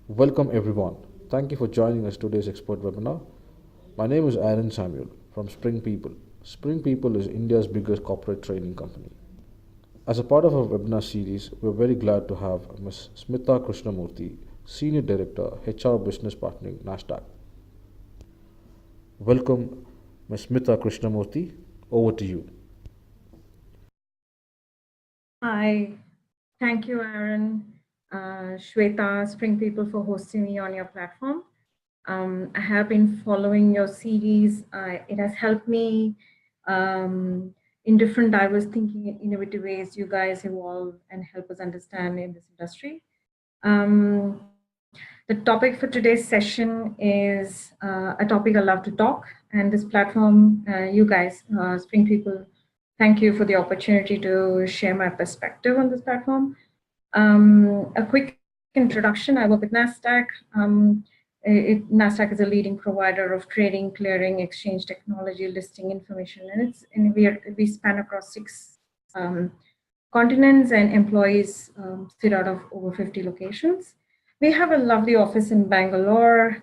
Welcome everyone. Thank you for joining us today's expert webinar. My name is Aaron Samuel from Spring People. Spring People is India's biggest corporate training company. As a part of our webinar series, we are very glad to have Ms. Smitha Krishnamurthy, Senior Director, HR Business Partnering, NASDAQ. Welcome, Ms. Smitha Krishnamurthy. Over to you. Hi, thank you, Aaron, Shweta, Spring People, for hosting me on your platform. I have been following your series. It has helped me in different diverse thinking and innovative ways you guys evolve and help us understand in this industry. The topic for today's session is a topic I love to talk, and this platform, you guys, Spring People, thank you for the opportunity to share my perspective on this platform. A quick introduction, I work with NASDAQ. NASDAQ is a leading provider of trading, clearing, exchange technology, listing information, and we span across 6 continents, and employees sit out of over 50 locations. We have a lovely office in Bangalore.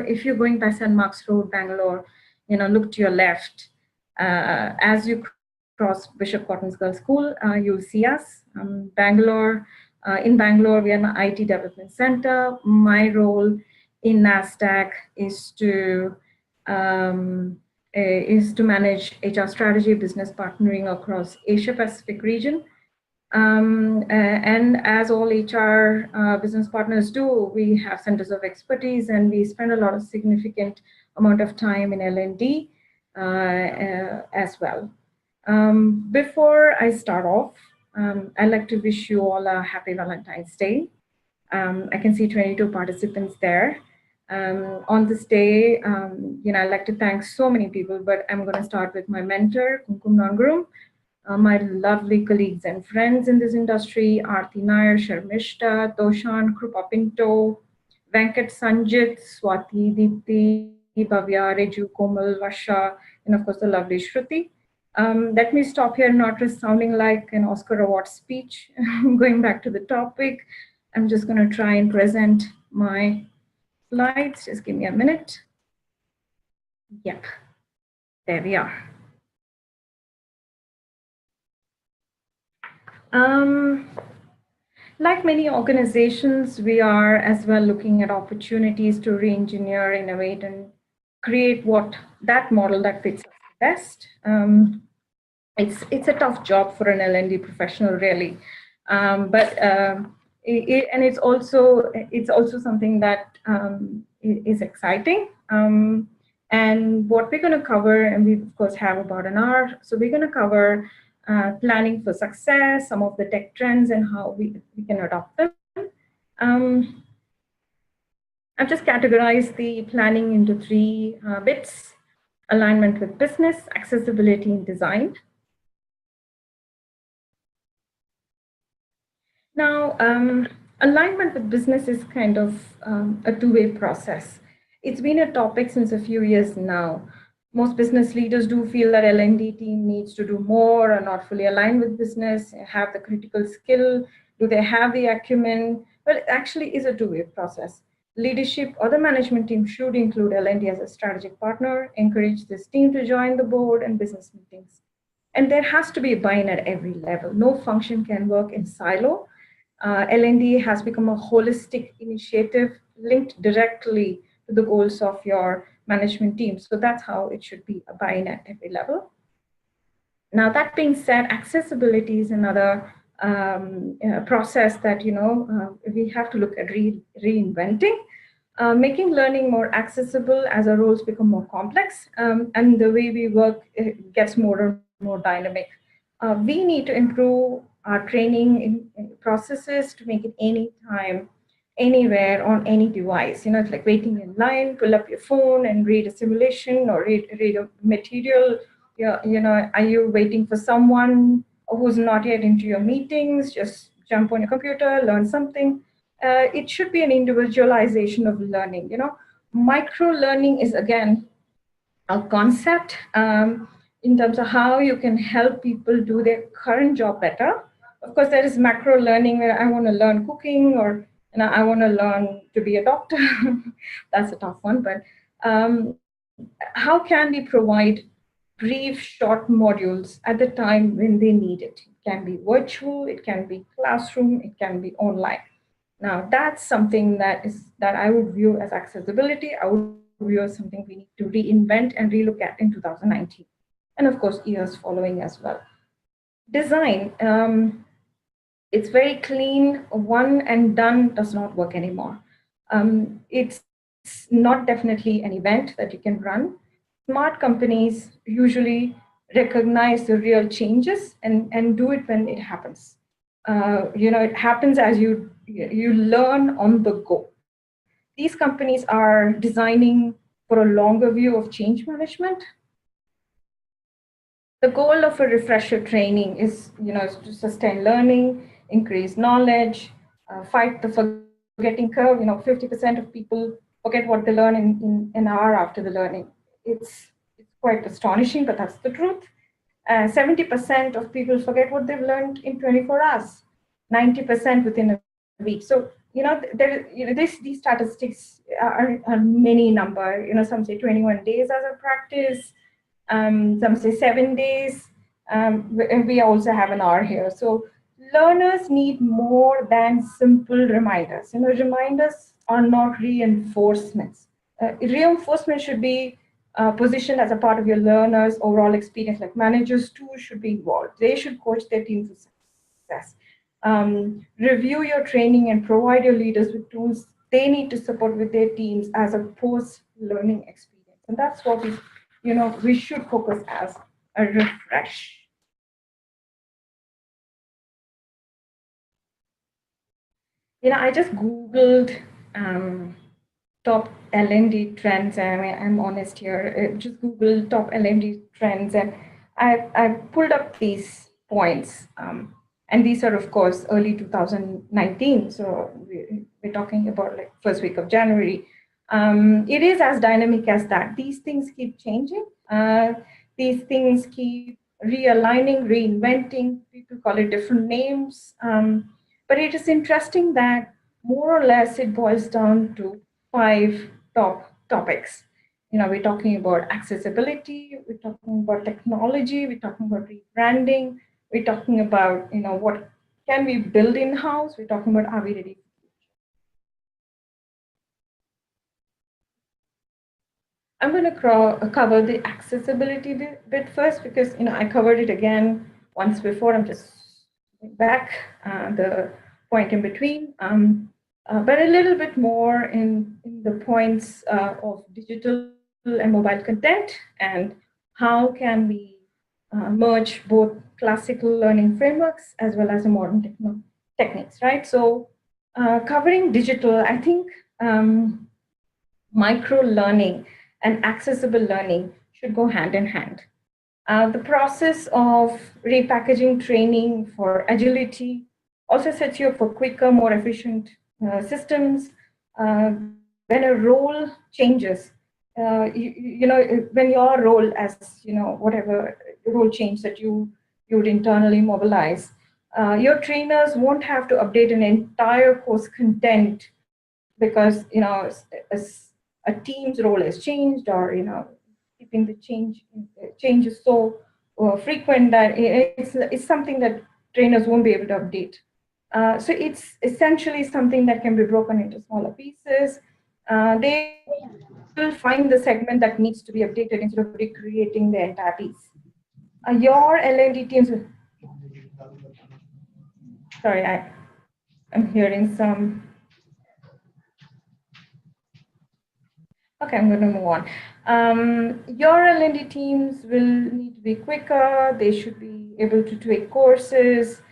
If you're going by St. Mark's Road, Bangalore, look to your left. As you cross Bishop Cotton's Girls' School, you'll see us. In Bangalore, we are an IT development center. My role in NASDAQ is to manage HR strategy, business partnering across Asia Pacific region. And as all HR business partners do, we have centers of expertise, and we spend a lot of significant amount of time in L&D as well. Before I start off, I'd like to wish you all a happy Valentine's Day. I can see 22 participants there. On this day, I'd like to thank so many people, but I'm going to start with my mentor, Kumkum Nangurum, my lovely colleagues and friends in this industry, Aarti Nair, Sharmishta, Toshan, Krupa Pinto, Venkat Sanjit, Swati, Deepthi, Bhavya, Reju, Komal, Vasha, and of course the lovely Shruti. Let me stop here, not just sounding like an Oscar Award speech. Going back to the topic, I'm just going to try and present my slides. Just give me a minute. Yep, there we are. Like many organizations, we are as well looking at opportunities to re-engineer, innovate, and create that model that fits us best. It's a tough job for an L&D professional, really, it's also something that is exciting. And what we're going to cover, and we of course have about an hour, so we're going to cover planning for success, some of the tech trends, and how we can adopt them. I've just categorized the planning into 3 bits: alignment with business, accessibility, and design. Now, alignment with business is kind of a 2-way process. It's been a topic since a few years now. Most business leaders do feel that L&D team needs to do more, are not fully aligned with business, have the critical skill, do they have the acumen? But it actually is a 2-way process. Leadership or the management team should include L&D as a strategic partner, encourage this team to join the board and business meetings. And there has to be a buy-in at every level. No function can work in silo. L&D has become a holistic initiative linked directly to the goals of your management team. So that's how it should be, a buy-in at every level. Now, that being said, accessibility is another process that we have to look at reinventing, making learning more accessible as our roles become more complex, and the way we work gets more and more dynamic. We need to improve our training processes to make it anytime, anywhere, on any device. It's like waiting in line, pull up your phone and read a simulation or read a material. Are you waiting for someone who's not yet into your meetings? Just jump on your computer, learn something. It should be an individualization of learning. Micro learning is, again, a concept in terms of how you can help people do their current job better Of course, there is macro learning where I want to learn cooking, or I want to learn to be a doctor. That's a tough one. But how can we provide brief, short modules at the time when they need it? It can be virtual, it can be classroom, it can be online. Now, that's something that I would view as accessibility. I would view as something we need to reinvent and relook at in 2019, and of course, years following as well. Design. It's very clean. One and done does not work anymore. It's not definitely an event that you can run. Smart companies usually recognize the real changes and do it when it happens. It happens as you learn on the go. These companies are designing for a longer view of change management. The goal of a refresher training is to sustain learning, increase knowledge, fight the forgetting curve. 50% of people forget what they learn in an hour after the learning. It's quite astonishing, but that's the truth. 70% of people forget what they've learned in 24 hours, 90% within a week. So, these statistics are many number. Some say 21 days as a practice, some say 7 days. And we also have an hour here. So learners need more than simple reminders. Reminders are not reinforcements. Reinforcement should be positioned as a part of your learner's overall experience. Like managers too should be involved. They should coach their teams to success. Review your training and provide your leaders with tools they need to support with their teams as a post-learning experience. And that's what we should focus as a refresh. I just Googled top Lmd trends. I mean, I'm honest here. Just Google top Lmd trends, and I've pulled up these points. And these are, of course, early 2019. So we're talking about like first week of January. It is as dynamic as that. These things keep changing. These things keep realigning, reinventing. People call it different names. But it is interesting that more or less it boils down to 5 top topics. We're talking about accessibility, we're talking about technology, we're talking about rebranding, we're talking about what can we build in-house, we're talking about are we ready. I'm going to cover the accessibility bit first because I covered it again once before. I'm just back the point in between, but a little bit more in the points of digital and mobile content and how can we merge both classical learning frameworks as well as the modern techniques, right? So covering digital, I think micro learning and accessible learning should go hand in hand. The process of repackaging training for agility also sets you up for quicker, more efficient systems. When a role changes, when your role as, whatever role change that you would internally mobilize, your trainers won't have to update an entire course content because, a team's role has changed, or, keeping the change is so frequent that it's something that trainers won't be able to update. So it's essentially something that can be broken into smaller pieces. They will find the segment that needs to be updated instead of recreating the entire piece. Your L&D teams, sorry, I'm hearing some. Okay, I'm going to move on. Your L&D teams will need to be quicker. They should be able to tweak courses,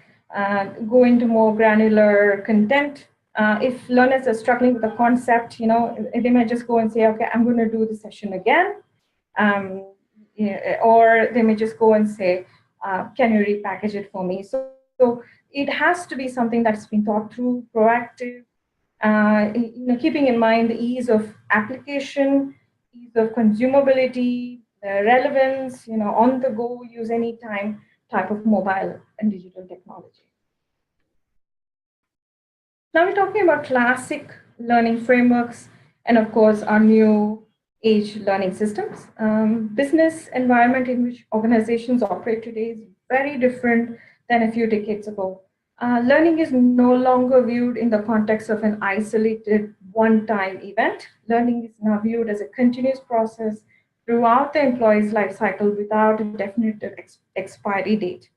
go into more granular content. If learners are struggling with a concept, they might just go and say, okay, I'm going to do the session again. Or they may just go and say, can you repackage it for me? So it has to be something that's been thought through, proactive, keeping in mind the ease of application, ease of consumability, the relevance, on the go, use anytime type of mobile and digital technology. Now we're talking about classic learning frameworks and of course our new age learning systems. Business environment in which organizations operate today is very different than a few decades ago. Learning is no longer viewed in the context of an isolated one-time event. Learning is now viewed as a continuous process throughout the employee's life cycle without a definitive expiry date.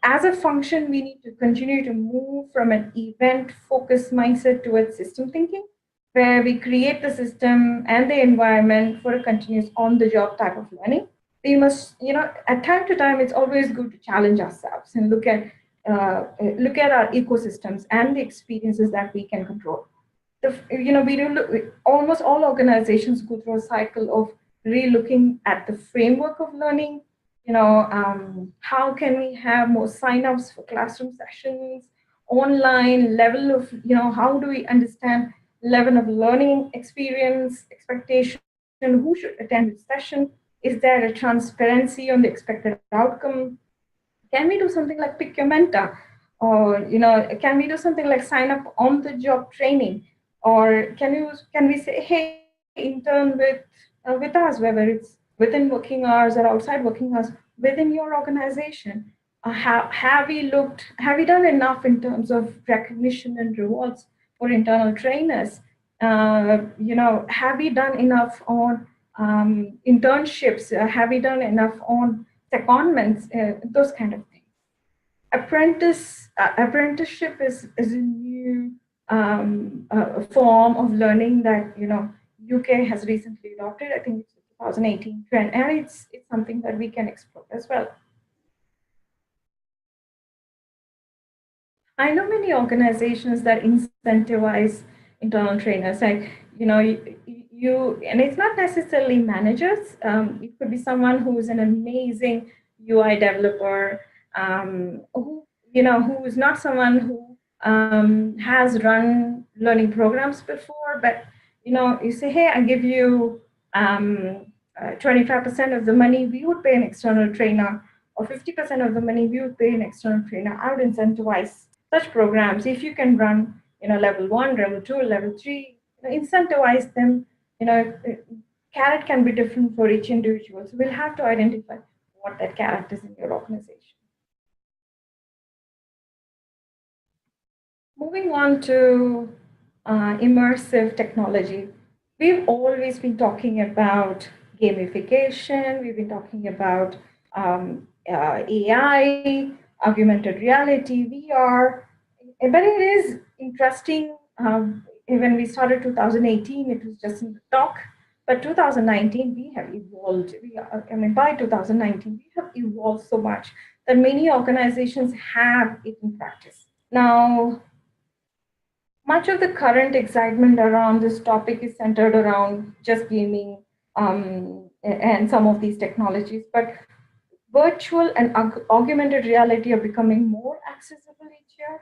As a function, we need to continue to move from an event-focused mindset towards system thinking, where we create the system and the environment for a continuous on-the-job type of learning. We must, at time to time, it's always good to challenge ourselves and look at our ecosystems and the experiences that we can control. Almost all organizations go through a cycle of re-looking at the framework of learning. How can we have more sign-ups for classroom sessions, online level of, how do we understand level of learning experience, expectation, who should attend the session? Is there a transparency on the expected outcome? Can we do something like pick your mentor? Or, can we do something like sign up on the job training? Or can we say, hey, intern with us, whether it's within working hours or outside working hours, within your organization? Have we done enough in terms of recognition and rewards for internal trainers? Have we done enough on internships? Have we done enough on secondments? Those kind of things. Apprenticeship is a new form of learning that UK has recently adopted. I think it's a 2018 trend, and it's something that we can explore as well. I know many organizations that incentivize internal trainers, like and it's not necessarily managers. It could be someone who is an amazing UI developer, who is not someone who has run learning programs before, but you say, hey, I give you 25% of the money we would pay an external trainer, or 50% of the money we would pay an external trainer. I would incentivize such programs. If you can run, level 1, level 2, level 3, incentivize them. Carrot can be different for each individual. So we'll have to identify what that carrot is in your organization. Moving on to immersive technology. We've always been talking about gamification. We've been talking about AI, augmented reality, VR. But it is interesting. When we started 2018, it was just in the talk. But 2019, we have evolved. By 2019, we have evolved so much that many organizations have it in practice. Now, much of the current excitement around this topic is centered around just gaming and some of these technologies, but virtual and augmented reality are becoming more accessible each year.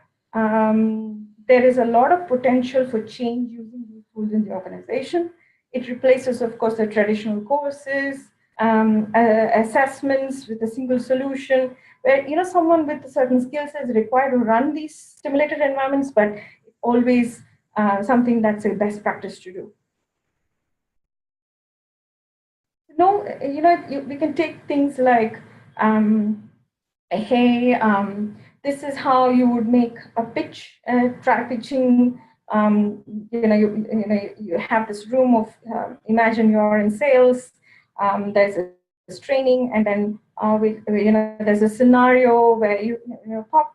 There is a lot of potential for change using these tools in the organization. It replaces, of course, the traditional courses, assessments with a single solution, where someone with a certain skill set is required to run these simulated environments, but always something that's a best practice to do. We can take things like, hey, this is how you would make a pitch, try pitching. You have this room of, imagine you're in sales. There's this training, and then there's a scenario where you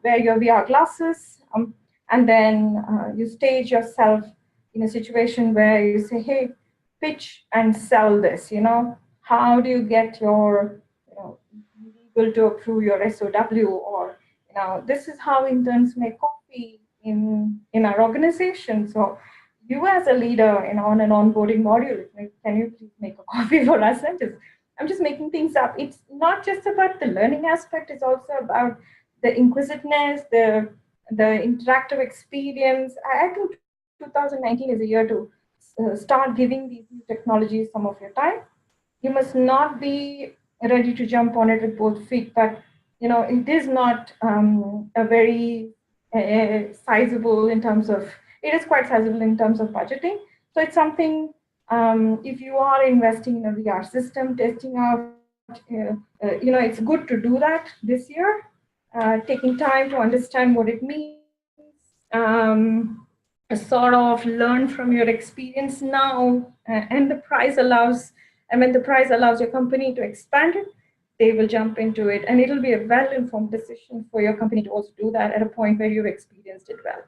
wear your VR glasses, and then you stage yourself in a situation where you say, hey, pitch and sell this. How do you get your legal to approve your SOW, or this is how interns make coffee in our organization. So you as a leader, on an onboarding module, can you please make a coffee for us? I'm just making things up. It's not just about the learning aspect. It's also about the inquisitiveness, the interactive experience. I think 2019 is a year to start giving these new technologies some of your time. You must not be ready to jump on it with both feet, but it is not a very sizable in terms of, it is quite sizable in terms of budgeting. So it's something, if you are investing in a VR system, testing out, it's good to do that this year, taking time to understand what it means, sort of learn from your experience now, and the price allows, when the price allows your company to expand it, they will jump into it, and it'll be a well-informed decision for your company to also do that at a point where you've experienced it well.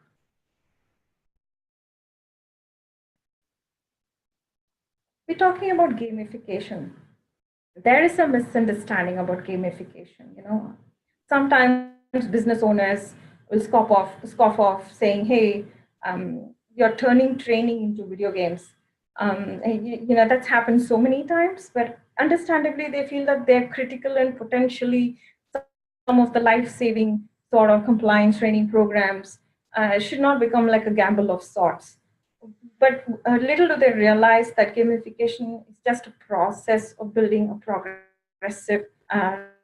We're talking about gamification. There is a misunderstanding about gamification. Sometimes business owners will scoff off, saying, "Hey, you're turning training into video games." That's happened so many times, but understandably, they feel that they're critical and potentially some of the life-saving sort of compliance training programs should not become like a gamble of sorts. But little do they realize that gamification is just a process of building a progressive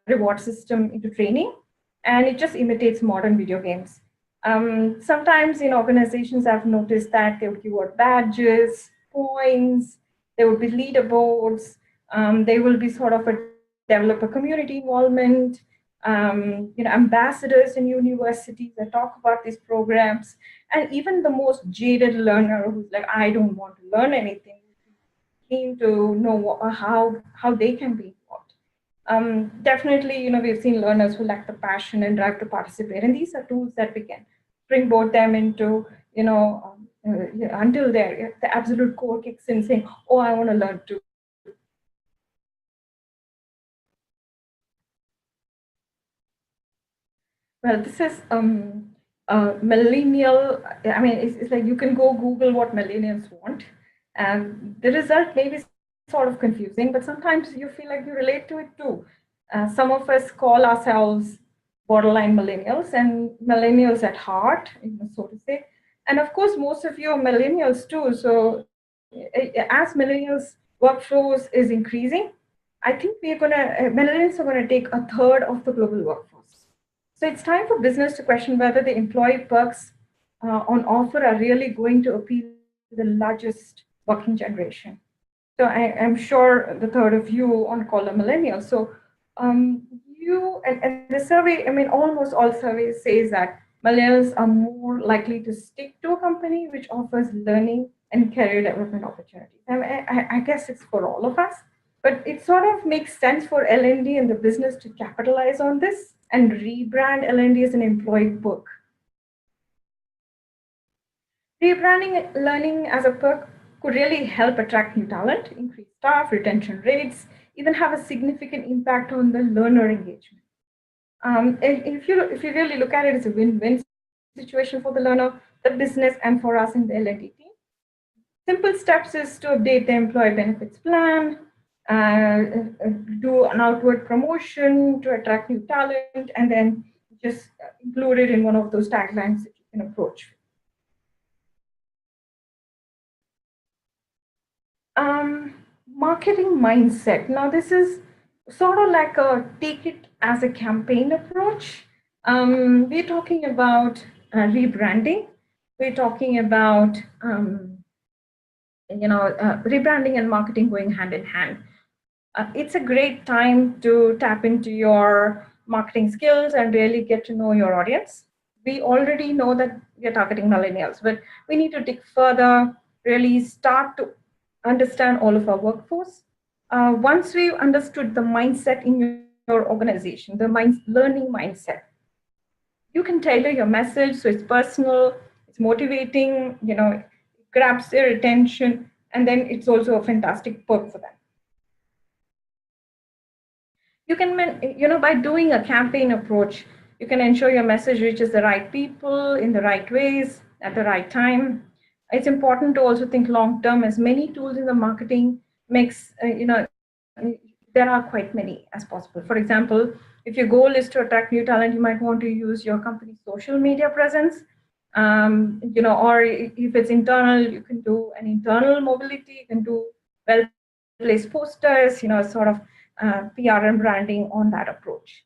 reward system into training, and it just imitates modern video games. Sometimes in organizations, I've noticed that they would give out badges, points, there would be leaderboards, there will be sort of a developer community involvement, ambassadors in universities that talk about these programs, and even the most jaded learner who's like, I don't want to learn anything, keen to know how they can be involved. Definitely, we've seen learners who lack the passion and drive to participate, and these are tools that we can springboard them into, until the absolute core kicks in, saying, oh, I want to learn too. Well, this is millennial. I mean, it's like you can go Google what millennials want, and the result may be sort of confusing, but sometimes you feel like you relate to it too. Some of us call ourselves borderline millennials and millennials at heart, so to say. And of course, most of you are millennials too. So as millennials workforce is increasing, I think millennials are gonna take a third of the global workforce. So it's time for business to question whether the employee perks on offer are really going to appeal to the largest working generation. So I'm sure the third of you on call are millennials. So you and the survey, I mean, almost all surveys says that millennials are more likely to stick to a company which offers learning and career development opportunities. I guess it's for all of us, but it sort of makes sense for L&D and the business to capitalize on this and rebrand L&D as an employee perk. Rebranding learning as a perk could really help attract new talent, increase staff retention rates, even have a significant impact on the learner engagement. If you really look at it, it's a win-win situation for the learner, the business, and for us in the L&D team. Simple steps is to update the employee benefits plan, do an outward promotion to attract new talent, and then just include it in one of those taglines that you can approach. Marketing mindset. Now, this is sort of like a take it as a campaign approach. We're talking about rebranding. We're talking about rebranding and marketing going hand in hand. It's a great time to tap into your marketing skills and really get to know your audience. We already know that we're targeting millennials, but we need to dig further, really start to understand all of our workforce. Once we've understood the mindset in your organization, the learning mindset, you can tailor your message so it's personal, it's motivating, it grabs their attention, and then it's also a fantastic perk for them. You can, by doing a campaign approach, you can ensure your message reaches the right people in the right ways at the right time. It's important to also think long term, as many tools in the marketing mix, there are quite many as possible. For example, if your goal is to attract new talent, you might want to use your company's social media presence, or if it's internal, you can do an internal mobility, you can do well-placed posters, sort of PR and branding on that approach.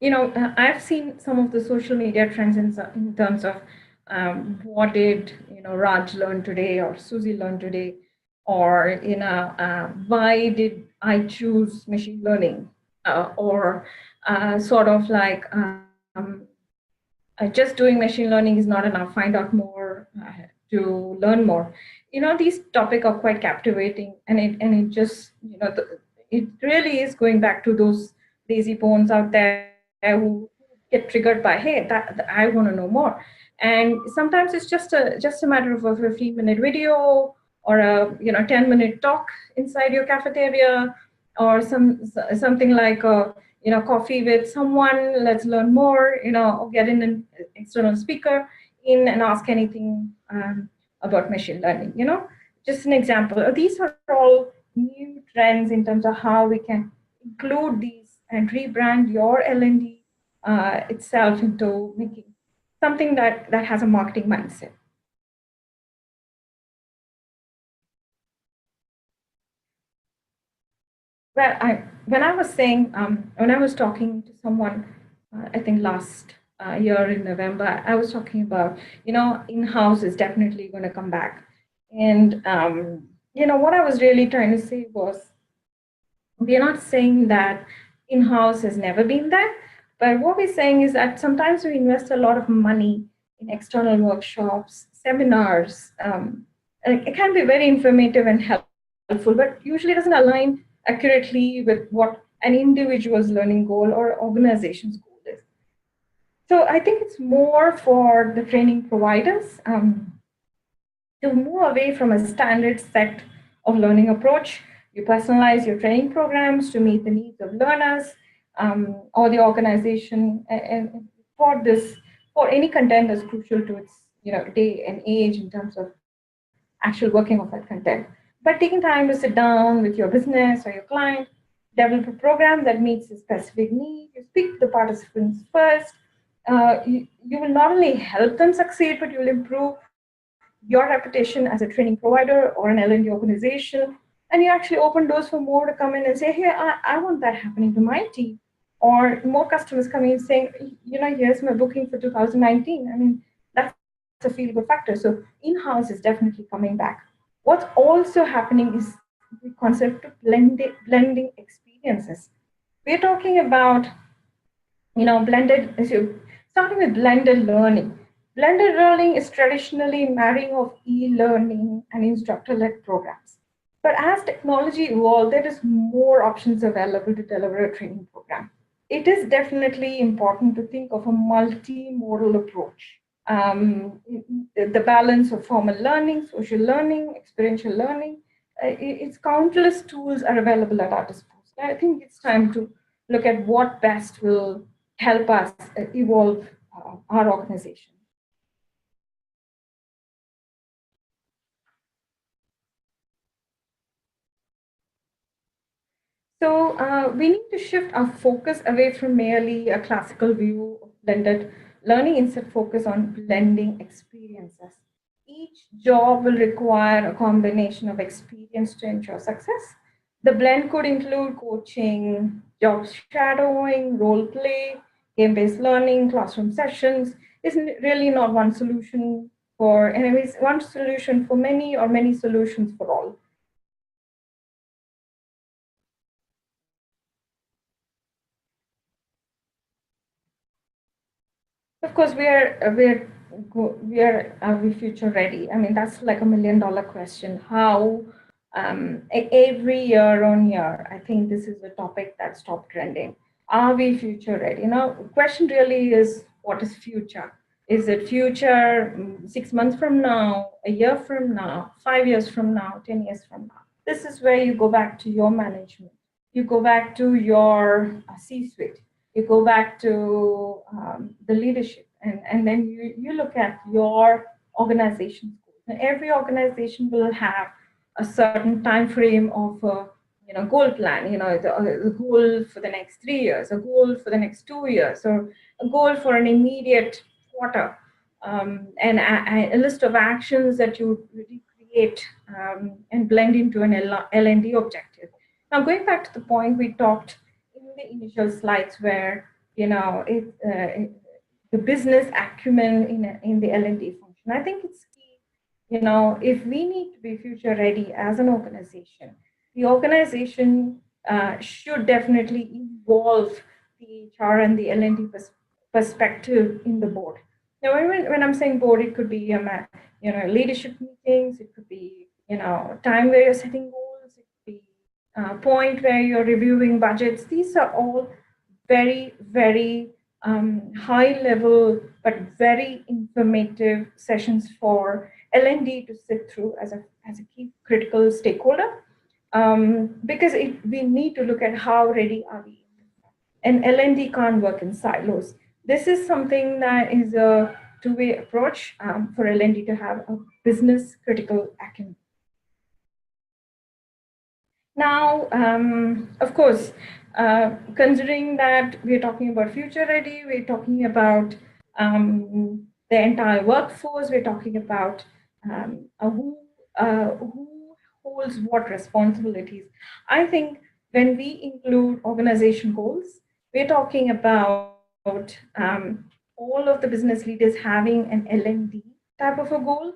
I've seen some of the social media trends in terms of what did Raj learn today or Susie learn today, or why did I choose machine learning, or sort of like just doing machine learning is not enough. Find out more to learn more. These topics are quite captivating, and it just it really is going back to those lazy bones out there who get triggered by, hey, that I want to know more. And sometimes it's just a matter of a 15-minute video or a 10-minute talk inside your cafeteria, or something like coffee with someone. Let's learn more. Or get in an external speaker in and ask anything about machine learning. Just an example. These are all new trends in terms of how we can include these and rebrand your L&D itself into making something that has a marketing mindset. Well, when I was saying, when I was talking to someone, I think last year in November, I was talking about, in-house is definitely going to come back. And, what I was really trying to say was, we are not saying that in-house has never been there, but what we're saying is that sometimes we invest a lot of money in external workshops, seminars. It can be very informative and helpful, but usually doesn't align accurately with what an individual's learning goal or organization's goal is. So I think it's more for the training providers to move away from a standard set of learning approach. You personalize your training programs to meet the needs of learners or the organization. And for any content that's crucial to its day and age in terms of actual working of that content. But taking time to sit down with your business or your client, develop a program that meets a specific need. You speak to the participants first. You will not only help them succeed, but you will improve your reputation as a training provider or an L&D organization. And you actually open doors for more to come in and say, hey, I want that happening to my team. Or more customers coming in saying, here's my booking for 2019. I mean, that's a feel good factor. So in-house is definitely coming back. What's also happening is the concept of blending experiences. We're talking about starting with blended learning. Blended learning is traditionally marrying of e-learning and instructor-led programs. But as technology evolved, there is more options available to deliver a training program. It is definitely important to think of a multimodal approach. The balance of formal learning, social learning, experiential learning, it's countless tools are available at our disposal. I think it's time to look at what best will help us evolve our organization. So we need to shift our focus away from merely a classical view of blended learning, instead focus on blending experiences. Each job will require a combination of experience to ensure success. The blend could include coaching, job shadowing, role play, game-based learning, classroom sessions. It's really not one solution for, anyways, one solution for many or many solutions for all. Of course, are we future ready? I mean, that's like $1 million question. How every year on year, I think this is a topic that's top trending. Are we future ready? Question really is, what is future? Is it future 6 months from now, a year from now, 5 years from now, 10 years from now? This is where you go back to your management. You go back to your C-suite. You go back to the leadership, and then you look at your organization's goals. And every organization will have a certain time frame of goal plan, the goal for the next 3 years, a goal for the next 2 years, or a goal for an immediate quarter, and a list of actions that you recreate and blend into an L&D objective. Now, going back to the point we talked in the initial slides, where the business acumen in the L&D function. I think it's key. If we need to be future ready as an organization, the organization should definitely involve the HR and the L&D perspective in the board. Now, when I'm saying board, it could be leadership meetings. It could be time where you're setting goals. It could be point where you're reviewing budgets. These are all very, very high level, but very informative sessions for L&D to sit through as a key critical stakeholder, because we need to look at how ready are we. And L&D can't work in silos. This is something that is a two-way approach for L&D to have a business critical acumen. Now, of course, considering that we're talking about future ready, we're talking about the entire workforce, we're talking about who holds what responsibilities. I think when we include organization goals, we're talking about all of the business leaders having an L&D type of a goal,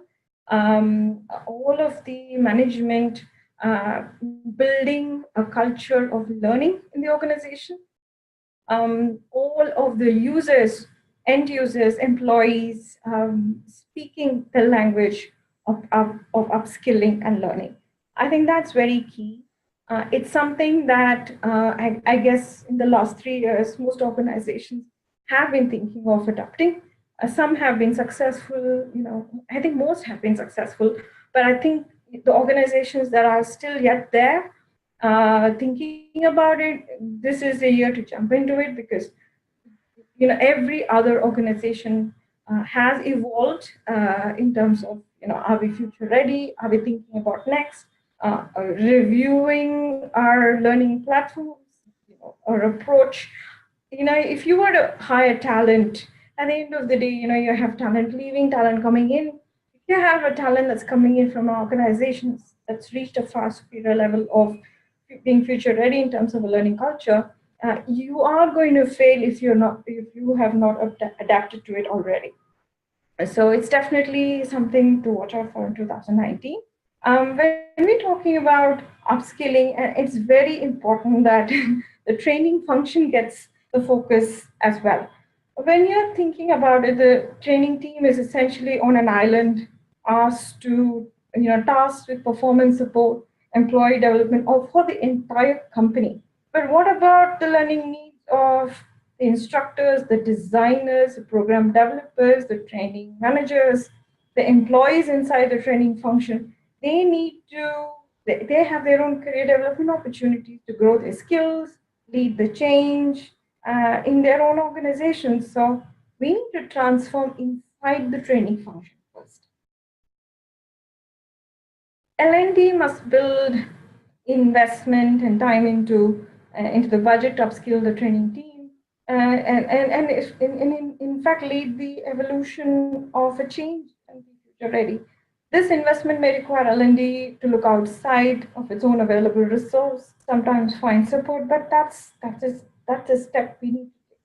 all of the management building a culture of learning in the organization, all of the users, end users, employees speaking the language of upskilling and learning. I think that's very key. It's something that I guess in the last 3 years, most organizations have been thinking of adopting. Some have been successful, I think most have been successful, but I think the organizations that are still yet there thinking about it, this is a year to jump into it, because every other organization has evolved in terms of are we future ready, are we thinking about next, reviewing our learning platforms, our approach. If you were to hire talent, at the end of the day, you have talent leaving, talent coming in. If you have a talent that's coming in from organizations that's reached a far superior level of being future ready in terms of a learning culture, you are going to fail if you have not adapted to it already. So it's definitely something to watch out for in 2019. When we're talking about upskilling, it's very important that the training function gets the focus as well. When you're thinking about it, the training team is essentially on an island, tasked with performance support, employee development, or for the entire company. But what about the learning needs of the instructors, the designers, the program developers, the training managers, the employees inside the training function? They have their own career development opportunities to grow their skills, lead the change in their own organizations. So we need to transform inside the training function first. L&D must build investment and time into the budget to upskill the training team, and in fact lead the evolution of a change and be future ready. This investment may require L&D to look outside of its own available resource, sometimes find support, but that's a step we need to take.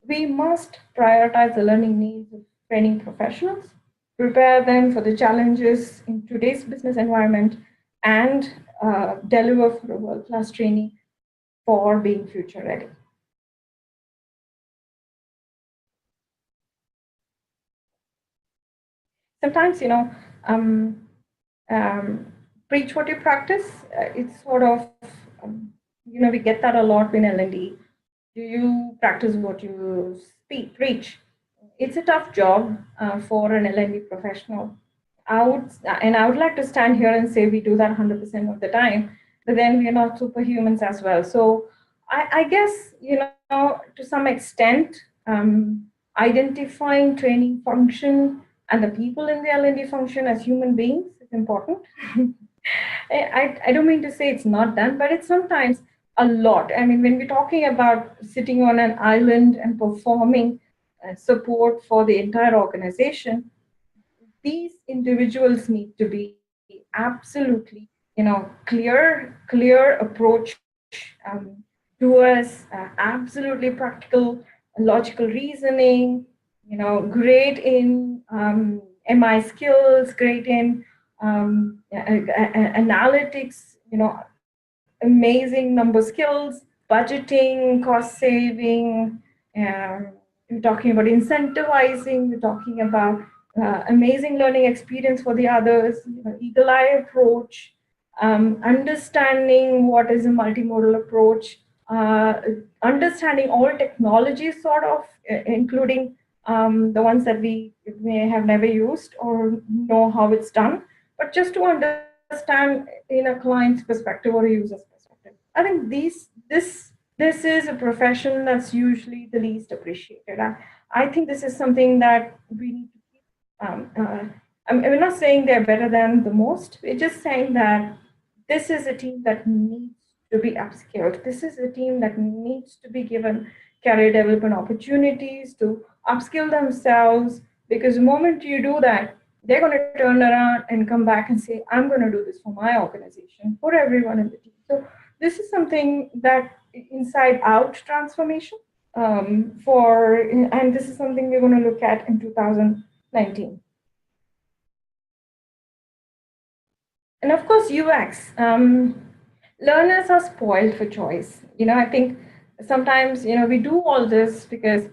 We must prioritize the learning needs of training professionals, prepare them for the challenges in today's business environment, and deliver for a world-class training for being future ready. Sometimes, preach what you practice. It's sort of, we get that a lot in L&D. Do you practice what you preach? It's a tough job for an L&D professional. I would like to stand here and say we do that 100% of the time, but then we are not superhumans as well. So I guess, to some extent, identifying training function and the people in the L&D function as human beings is important. I don't mean to say it's not done, but it's sometimes a lot. I mean, when we're talking about sitting on an island and performing support for the entire organization, these individuals need to be absolutely, clear approach to us, absolutely practical, logical reasoning, great in MI skills, great in analytics, amazing number skills, budgeting, cost saving. We're talking about incentivizing. We're talking about amazing learning experience for the others, eagle eye approach, understanding what is a multimodal approach, understanding all technologies, sort of, including the ones that we may have never used or know how it's done, but just to understand in a client's perspective or a user's perspective. I think this is a profession that's usually the least appreciated. I think this is something that we need to keep. We're not saying they're better than the most. We're just saying that this is a team that needs to be upskilled. This is a team that needs to be given career development opportunities to upskill themselves, because the moment you do that, they're going to turn around and come back and say, I'm going to do this for my organization, for everyone in the team. So this is something that inside out transformation and this is something we're going to look at in 2019. And of course, UX. Learners are spoiled for choice. I think sometimes, we do all this because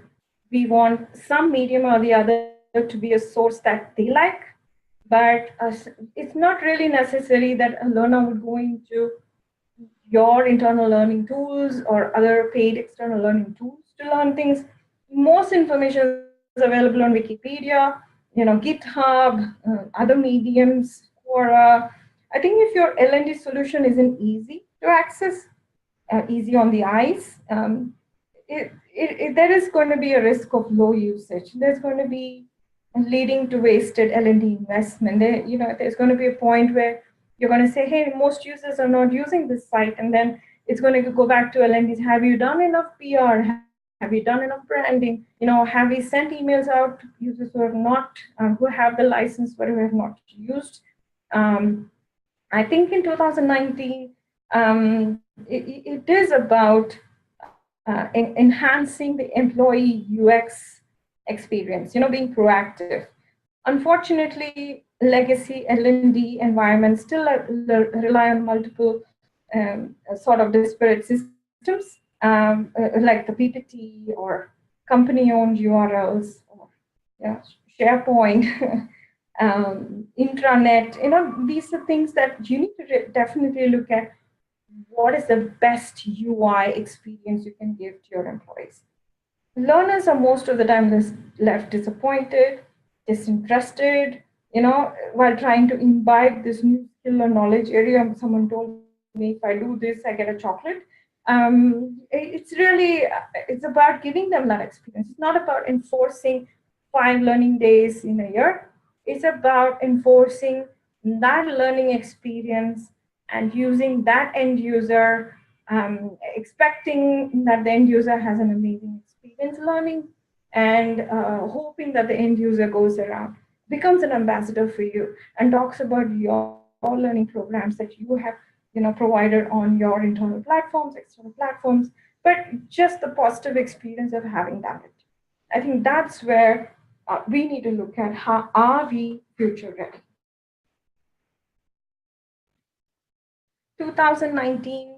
we want some medium or the other to be a source that they like. But it's not really necessary that a learner would go into your internal learning tools or other paid external learning tools to learn things. Most information is available on Wikipedia, GitHub, other mediums. I think if your L&D solution isn't easy to access, easy on the eyes, there is going to be a risk of low usage. There's going to be leading to wasted L&D investment. There's going to be a point where you're going to say, hey, most users are not using this site, and then it's going to go back to L&Ds. Have you done enough PR? Have you done enough branding? Have we sent emails out to users who have not, who have the license but who have not used? I think in 2019, it is about enhancing the employee UX experience, being proactive. Unfortunately, legacy L&D environments still rely on multiple sort of disparate systems, like the PPT or company-owned URLs, or SharePoint, intranet. These are things that you need to definitely look at. What is the best UI experience you can give to your employees? Learners are most of the time left disappointed, disinterested, while trying to imbibe this new skill or knowledge area. Someone told me, if I do this, I get a chocolate. It's about giving them that experience. It's not about enforcing 5 learning days in a year. It's about enforcing that learning experience and using that end user, expecting that the end user has an amazing experience learning, and hoping that the end user goes around, becomes an ambassador for you, and talks about your learning programs that you have provided on your internal platforms, external platforms, but just the positive experience of having done it. I think that's where we need to look at how are we future ready. 2019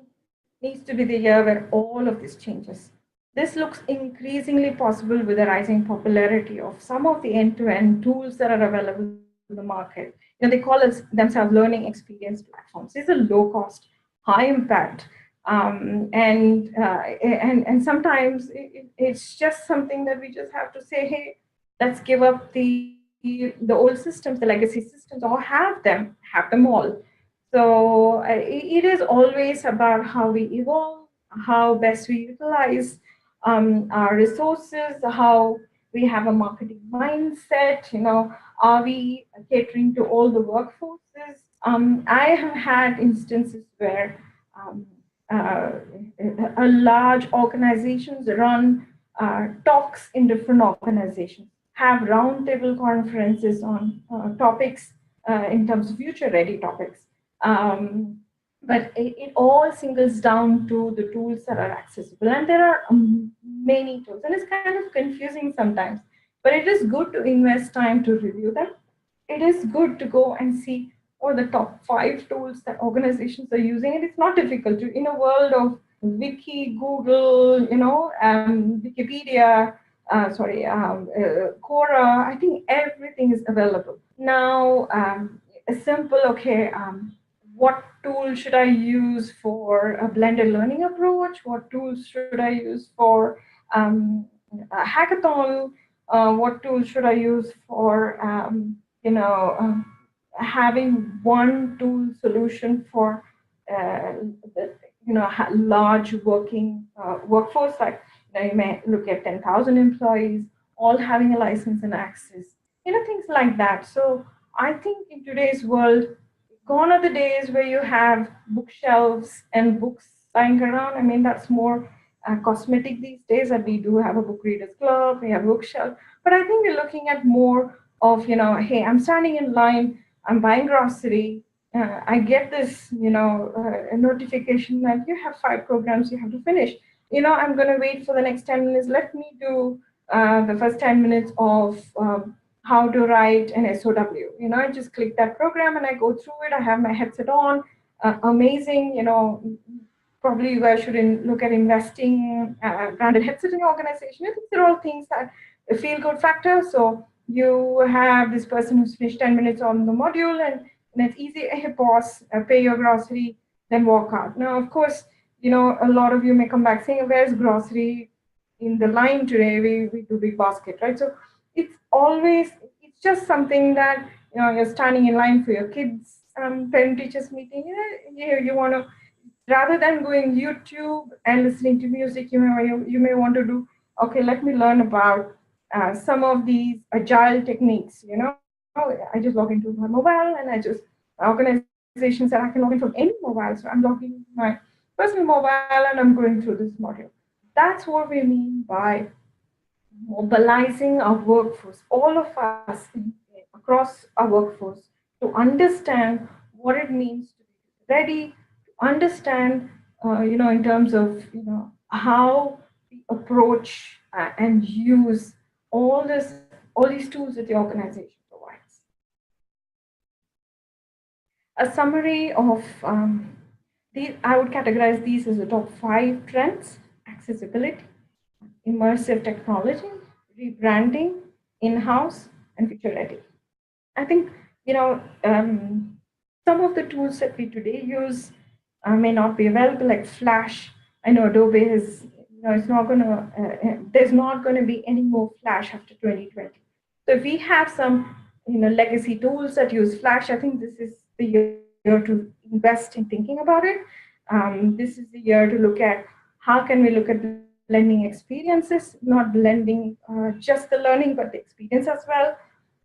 needs to be the year where all of this changes. This looks increasingly possible with the rising popularity of some of the end-to-end tools that are available in the market. They call themselves learning experience platforms. These are low-cost, high-impact, and sometimes it's just something that we just have to say, hey, let's give up the old systems, the legacy systems, or have them all. So it is always about how we evolve, how best we utilize our resources, how we have a marketing mindset. Are we catering to all the workforces? I have had instances where a large organizations run talks in different organizations, have roundtable conferences on topics in terms of future-ready topics. But it all singles down to the tools that are accessible. And there are many tools, and it's kind of confusing sometimes. But it is good to invest time to review them. It is good to go and see what the top 5 tools that organizations are using. And it's not difficult to, in a world of Wiki, Google, Wikipedia, Quora, I think everything is available. Now, a simple, what tool should I use for a blended learning approach? What tools should I use for a hackathon? What tools should I use for, having one tool solution for, large workforce, like you may look at 10,000 employees, all having a license and access, things like that. So I think in today's world, gone are the days where you have bookshelves and books lying around. I mean, that's more cosmetic these days, that we do have a book readers club, we have bookshelf. But I think we're looking at more of, hey, I'm standing in line, I'm buying grocery, I get this, a notification that you have 5 programs you have to finish. I'm going to wait for the next 10 minutes. Let me do the first 10 minutes of how to write an SOW. I just click that program and I go through it. I have my headset on. Amazing. Probably you guys should look at investing branded headset in your organization. I think they're all things that feel good factor. So you have this person who's finished 10 minutes on the module, and it's easy. Hey, boss, pay your grocery, then walk out. Now, of course, a lot of you may come back saying, where's grocery in the line today? We do big basket, right? So it's just something that, you're standing in line for your kids' parent-teachers meeting. You want to, rather than going YouTube and listening to music, you may want to do, okay, let me learn about some of these agile techniques. I just log into my mobile, and organizations that I can log in from any mobile. So I'm logging into my personal mobile and I'm going through this module. That's what we mean by mobilizing our workforce, all of us across our workforce, to understand what it means to be ready, to understand, in terms of, how we approach and use all these tools that the organization provides. A summary of I would categorize these as the top 5 trends: accessibility, immersive technology, rebranding, in-house, and future ready. I think, some of the tools that we today use may not be available, like Flash. I know Adobe is, it's not going to, there's not going to be any more Flash after 2020. So if we have some, legacy tools that use Flash, I think this is the year to invest in thinking about it. This is the year to look at how can we look at blending experiences, not blending just the learning, but the experience as well.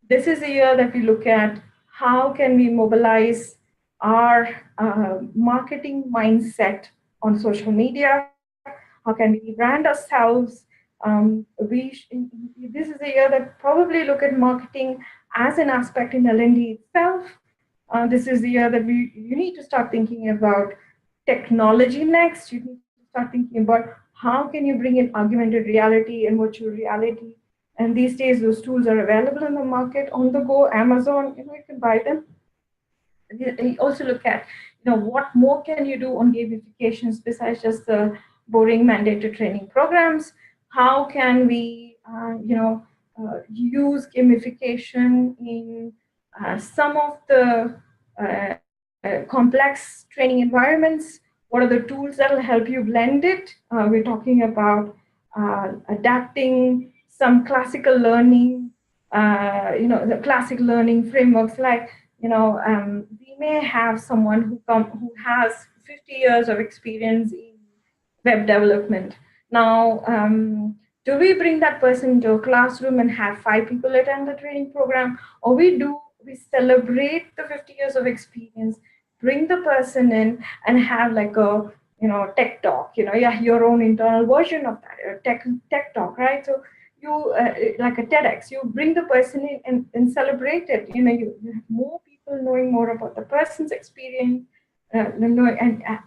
This is a year that we look at how can we mobilize our marketing mindset on social media. How can we brand ourselves? This is a year that probably look at marketing as an aspect in Lmd itself. This is the year that you need to start thinking about technology next. You need to start thinking about how can you bring in augmented reality and virtual reality. And these days, those tools are available in the market, on the go, Amazon, you can buy them. You also look at, what more can you do on gamifications besides just the boring mandated training programs? How can we, use gamification in some of the complex training environments? What are the tools that will help you blend it? We're talking about adapting some classical learning, the classic learning frameworks, like, we may have someone who has 50 years of experience in web development. Now, do we bring that person into a classroom and have 5 people attend the training program, or we celebrate the 50 years of experience, bring the person in and have like a tech talk, your own internal version of that, tech talk, right? So you like a TEDx, you bring the person in and celebrate it. You have more people knowing more about the person's experience, and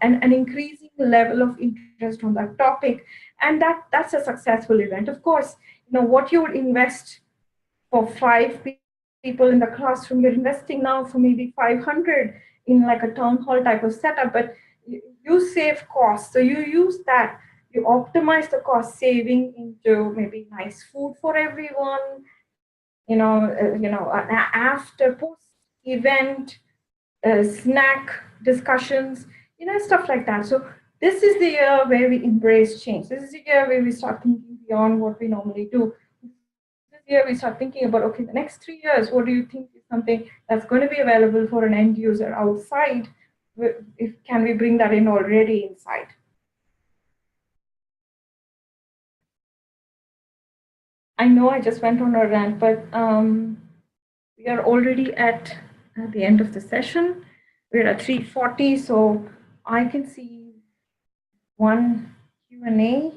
an increasing level of interest on that topic. And that's a successful event. Of course, what you would invest for 5 people in the classroom, you're investing now for maybe 500 in like a town hall type of setup, but you save costs. So you use that, you optimize the cost saving into maybe nice food for everyone, after post event snack discussions, stuff like that. So this is the year where we embrace change. This is the year where we start thinking beyond what we normally do. This year we start thinking about, okay, the next 3 years, what do you think is something that's going to be available for an end user outside? If can we bring that in already inside? I know I just went on a rant, but we are already at the end of the session. We're at 3:40, so I can see one Q&A.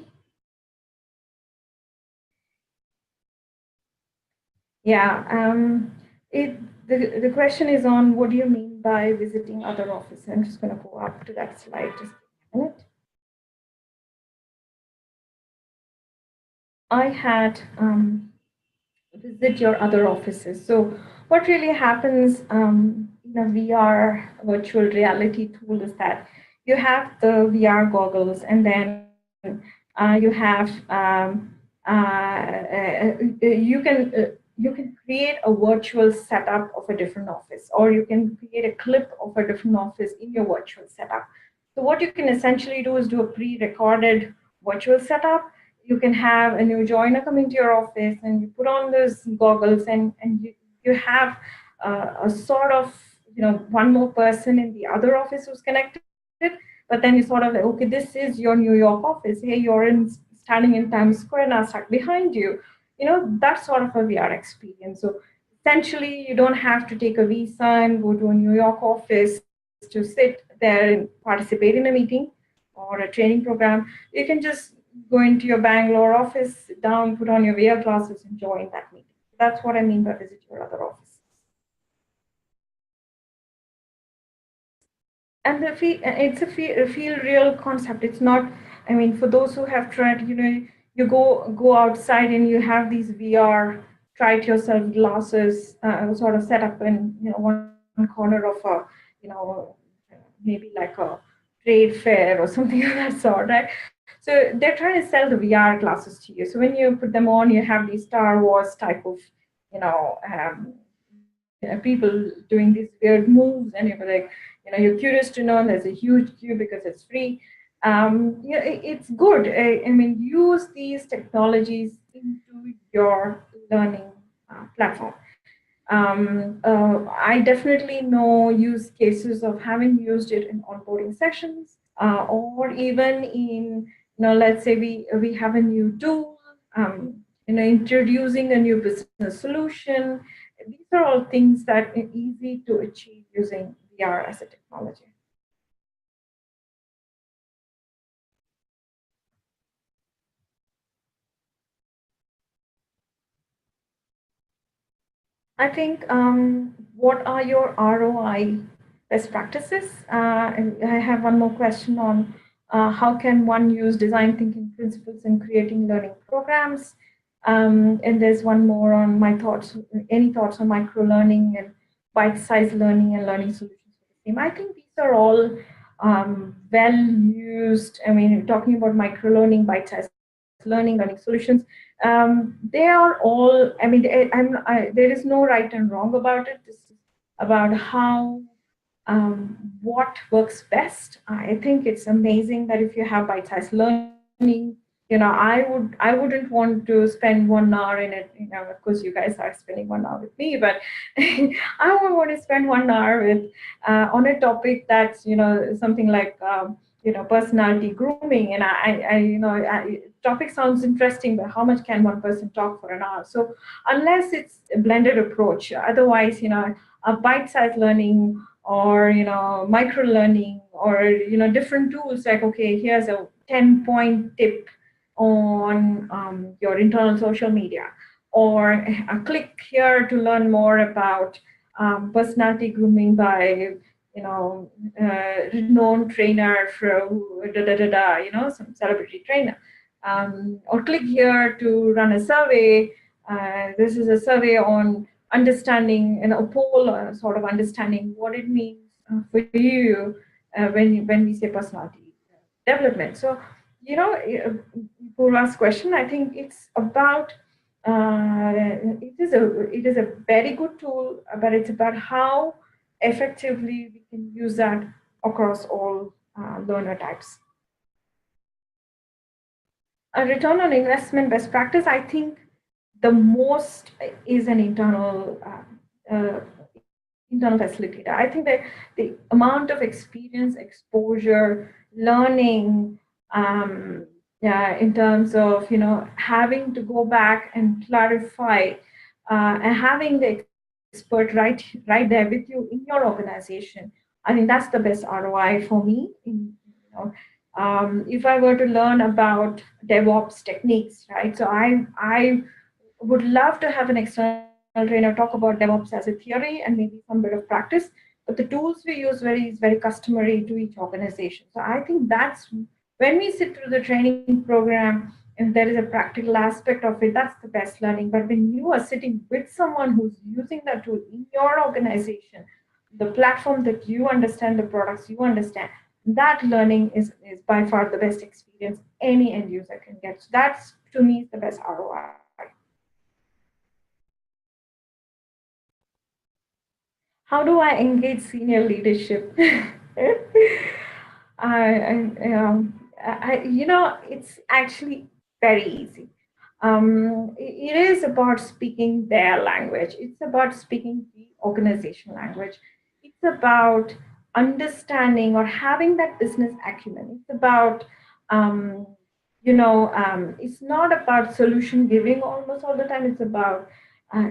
Yeah, the question is on what do you mean by visiting other offices? I'm just going to go up to that slide just a minute. I had visit your other offices. So what really happens in a VR virtual reality tool is that you have the VR goggles, and then you have you can create a virtual setup of a different office, or you can create a clip of a different office in your virtual setup. So what you can essentially do is do a pre-recorded virtual setup. You can have, and you join a come into your office and you put on those goggles, and you have a sort of, one more person in the other office who's connected, but then you sort of like, okay, this is your New York office. Hey, you're standing in Times Square, and I stuck behind you. That sort of a VR experience. So essentially, you don't have to take a visa and go to a New York office to sit there and participate in a meeting or a training program. You can just go into your Bangalore office, sit down, put on your VR glasses, and join that meeting. That's what I mean by visit your other office. And it's a feel real concept. It's not, I mean, for those who have tried, you go outside and you have these VR try it yourself glasses sort of set up in one corner of a maybe like a trade fair or something of that sort, right? So they're trying to sell the VR glasses to you. So when you put them on, you have these Star Wars type of people doing these weird moves, and you're like, you're curious to know. There's a huge queue because it's free. It's good. I mean, use these technologies into your learning platform. I definitely know use cases of having used it in onboarding sessions, or even in, let's say we have a new tool, introducing a new business solution. These are all things that are easy to achieve using VR as a technology. I think what are your ROI best practices? I have one more question on how can one use design thinking principles in creating learning programs? And there's one more on my thoughts, any thoughts on micro learning and bite-sized learning and learning solutions for the same. I think these are all well used. I mean, talking about micro learning, bite-sized learning solutions, they are all, I mean, there is no right and wrong about it. This is about how, what works best. I think it's amazing that if you have bite-sized learning, I wouldn't want to spend 1 hour in it, of course you guys are spending 1 hour with me, but I would want to spend 1 hour with on a topic that's, something like, personality grooming. And topic sounds interesting, but how much can one person talk for an hour? So unless it's a blended approach, otherwise, a bite-sized learning, or micro learning, or different tools like, okay, here's a 10-point tip on your internal social media, or a click here to learn more about personality grooming by renowned trainer from some celebrity trainer. or click here to run a survey. This is a survey on understanding, a poll, sort of understanding what it means for you when we say personality development. So, Purva's question, I think it's about it is a very good tool, but it's about how effectively we can use that across all learner types. A return on investment best practice, I think the most is an internal facilitator. I think that the amount of experience, exposure, learning, in terms of having to go back and clarify, and having the expert right there with you in your organization. I think that's the best ROI for me. If I were to learn about DevOps techniques, right? So I would love to have an external trainer talk about DevOps as a theory and maybe some bit of practice. But the tools we use is very customary to each organization. So I think that's when we sit through the training program, if there is a practical aspect of it, that's the best learning. But when you are sitting with someone who's using that tool in your organization, the platform that you understand, the products you understand, that learning is by far the best experience any end user can get. So that's, to me, the best ROI. How do I engage senior leadership? It's actually very easy. It is about speaking their language. It's about speaking the organization language. It's about understanding or having that business acumen. It's about, it's not about solution giving almost all the time. It's about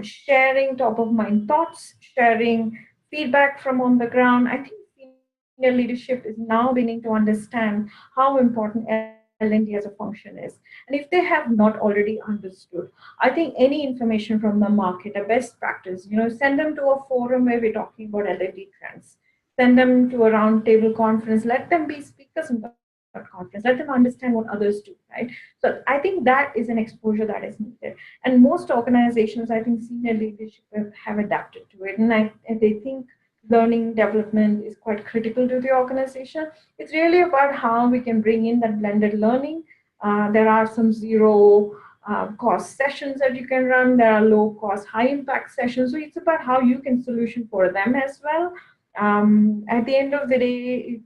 sharing top of mind thoughts, sharing feedback from on the ground. I think senior leadership is now beginning to understand how important L&D as a function is. And if they have not already understood, I think any information from the market, a best practice, send them to a forum where we're talking about L&D trends. Send them to a roundtable conference. Let them be speakers in that conference. Let them understand what others do, right? So I think that is an exposure that is needed. And most organizations, I think senior leadership have adapted to it. And they think learning development is quite critical to the organization. It's really about how we can bring in that blended learning. There are some zero cost sessions that you can run. There are low cost, high impact sessions. So it's about how you can solution for them as well. At the end of the day,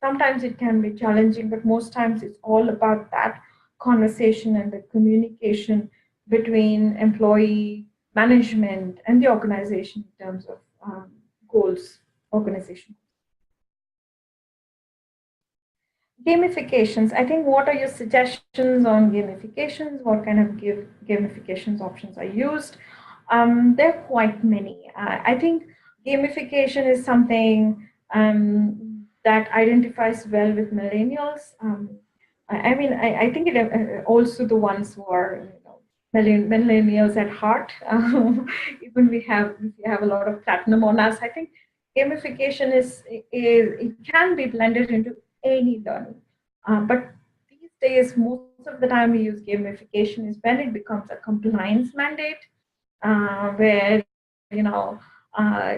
sometimes it can be challenging, but most times it's all about that conversation and the communication between employee management and the organization in terms of goals, organization. Gamifications. I think, what are your suggestions on gamifications? What kind of gamifications options are used? There are quite many. I think gamification is something that identifies well with millennials. I think it also the ones who are millennials at heart. Even we have a lot of platinum on us. I think gamification is it can be blended into any learning, but these days most of the time we use gamification is when it becomes a compliance mandate, where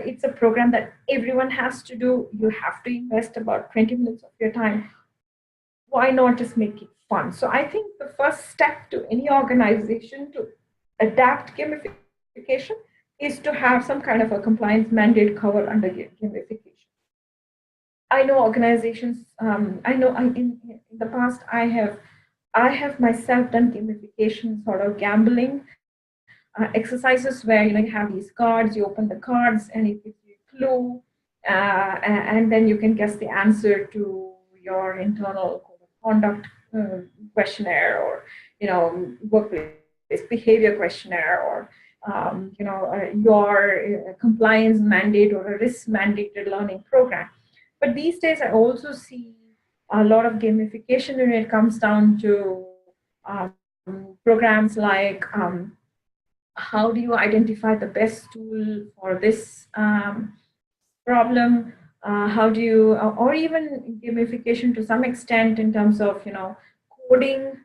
it's a program that everyone has to do. You have to invest about 20 minutes of your time. Why not just make it fun? So I think the first step to any organization to adapt gamification is to have some kind of a compliance mandate cover under gamification. I know organizations. In the past I have myself done gamification, sort of gambling exercises where you have these cards. You open the cards and it gives you a clue, and then you can guess the answer to your internal code of conduct questionnaire, or workplace behavior questionnaire, or your compliance mandate or a risk mandated learning program. But these days I also see a lot of gamification when it comes down to programs like how do you identify the best tool for this problem? How do you, or even gamification to some extent in terms of coding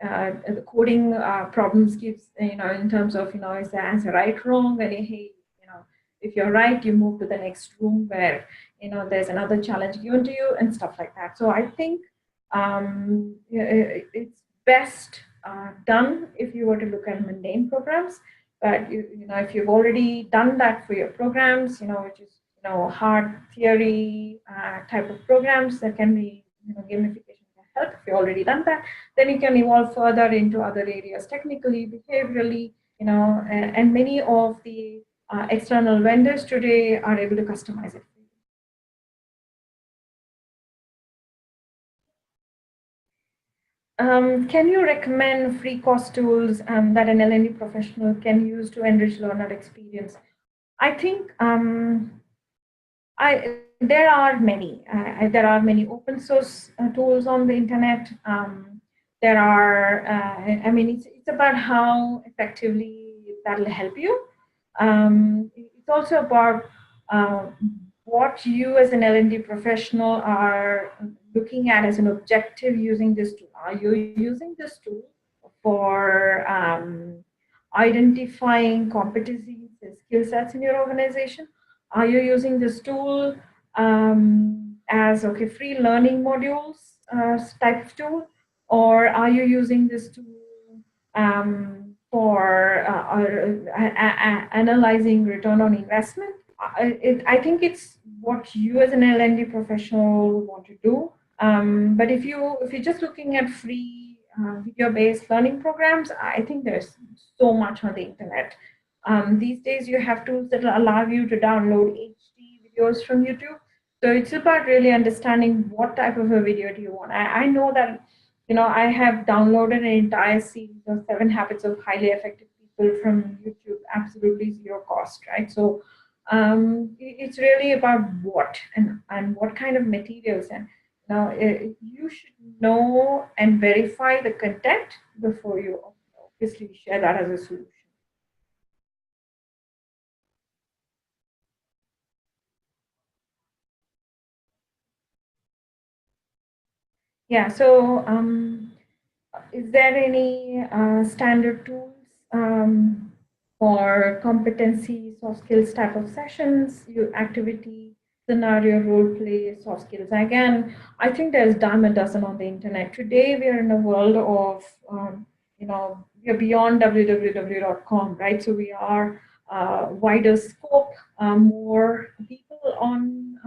the coding problems gives, in terms of, is the answer right, wrong, and hey, if you're right, you move to the next room where, there's another challenge given to you and stuff like that. So I think it's best done if you were to look at mundane programs. But if you've already done that for your programs, which is hard theory type of programs that can be, gamification can help. If you've already done that, then you can evolve further into other areas, technically, behaviorally, and many of the external vendors today are able to customize it. Can you recommend free course tools that an L&D professional can use to enrich learner experience? I think there are many. There are many open source tools on the internet. There are, it's about how effectively that'll help you. It's also about what you as an L&D professional are looking at as an objective using this tool. Are you using this tool for identifying competencies and skill sets in your organization? Are you using this tool as free learning modules type of tool, or are you using this tool for analyzing return on investment? I think it's what you as an L&D professional want to do. But if you're just looking at free video-based learning programs, I think there's so much on the internet. These days, you have tools that will allow you to download HD videos from YouTube. So it's about really understanding what type of a video do you want. I know that, I have downloaded an entire series of 7 Habits of Highly Effective People from YouTube, absolutely zero cost, right? So it's really about what and what kind of materials. And now you should know and verify the content before you obviously share that as a solution. Yeah, so is there any standard tools for competency, soft skills type of sessions, activity, scenario, role play, soft skills? Again, I think there's dime a dozen on the internet. Today, we are in a world of, we're beyond www.com, right? So we are wider scope, more people on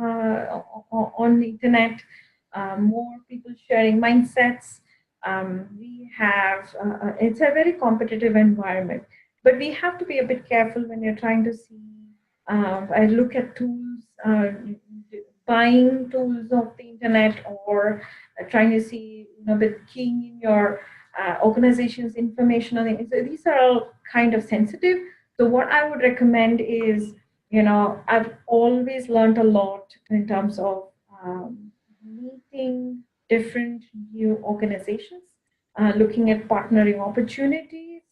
the internet, more people sharing mindsets. We have, it's a very competitive environment, but we have to be a bit careful when you're trying to see, I look at tools, buying tools off the internet, or trying to see, but keying in your organization's information on it. So these are all kind of sensitive. So what I would recommend is, I've always learned a lot in terms of meeting different new organizations, looking at partnering opportunities.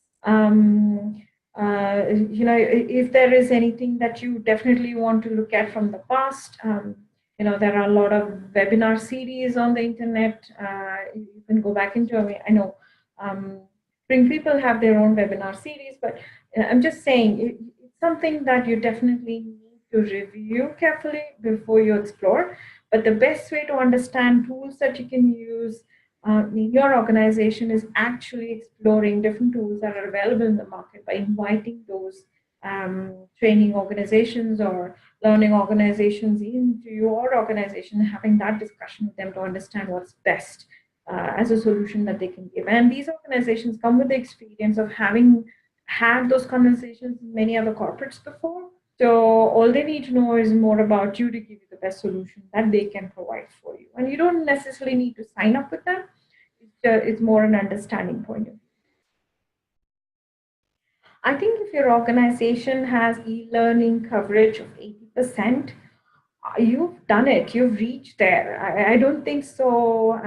If there is anything that you definitely want to look at from the past, there are a lot of webinar series on the internet. You can go back into, I know Spring People have their own webinar series, but I'm just saying it's something that you definitely need to review carefully before you explore. But the best way to understand tools that you can use in your organization is actually exploring different tools that are available in the market by inviting those training organizations or learning organizations into your organization and having that discussion with them to understand what's best as a solution that they can give. And these organizations come with the experience of having had those conversations with many other corporates before. So all they need to know is more about you to give you the best solution that they can provide for you. And you don't necessarily need to sign up with them. It's more an understanding point of view. I think if your organization has e-learning coverage of 80%, you've done it. You've reached there. I don't think so.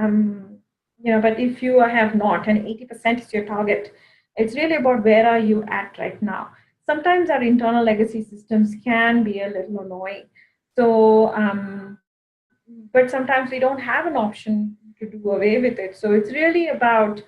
But if you have not, and 80% is your target, it's really about where are you at right now. Sometimes our internal legacy systems can be a little annoying. So, but sometimes we don't have an option do away with it. So it's really about,